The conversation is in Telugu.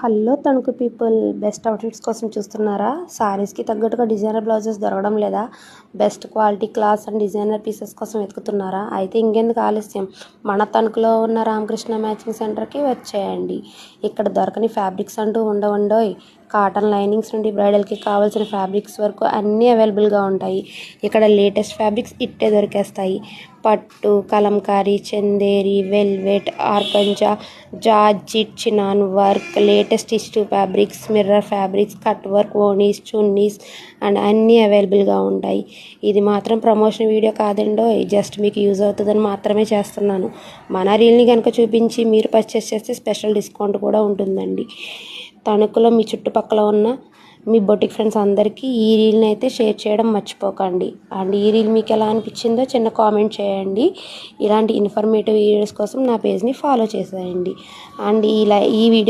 Hello Tanuku people, best outfits కోసం చూస్తున్నారా? శారీస్కి తగ్గట్టుగా డిజైనర్ బ్లౌజెస్ దొరకడం లేదా? Best quality class and designer pieces కోసం వెతుకుతున్నారా? అయితే ఇంకెందుకు ఆలస్యం, మన తణుకులో ఉన్న రామకృష్ణ మ్యాచింగ్ సెంటర్కి వచ్చేయండి. ఇక్కడ దొరకని ఫ్యాబ్రిక్స్ అంటూ ఉండవండోయ్. కాటన్ లైనింగ్స్ నుండి బ్రైడల్కి కావాల్సిన ఫ్యాబ్రిక్స్ వరకు అన్నీ అవైలబుల్గా ఉంటాయి. ఇక్కడ లేటెస్ట్ ఫ్యాబ్రిక్స్ ఇట్టే దొరికేస్తాయి. పట్టు, Kalamkari, Chanderi, velvet, organza, georgette, chinon work, latest tissue fabrics, mirror fabrics, cut work, ఓనీస్, చున్నీస్ అండ్ అన్నీ అవైలబుల్గా ఉంటాయి. ఇది మాత్రం ప్రమోషన్ వీడియో కాదండో, జస్ట్ మీకు యూజ్ అవుతుందని మాత్రమే చేస్తున్నాను. మన రీల్ని కనుక చూపించి మీరు పర్చేస్ చేస్తే స్పెషల్ డిస్కౌంట్ కూడా ఉంటుందండి. తణుకులో మీ చుట్టుపక్కల ఉన్న మీ బొటిక్ ఫ్రెండ్స్ అందరికీ ఈ రీల్ని అయితే షేర్ చేయడం మర్చిపోకండి. అండ్ ఈ రీల్ మీకు ఎలా అనిపించిందో చిన్న కామెంట్ చేయండి. ఇలాంటి ఇన్ఫర్మేటివ్ వీడియోస్ కోసం నా పేజ్ని ఫాలో చేసేయండి. అండ్ ఈ వీడియో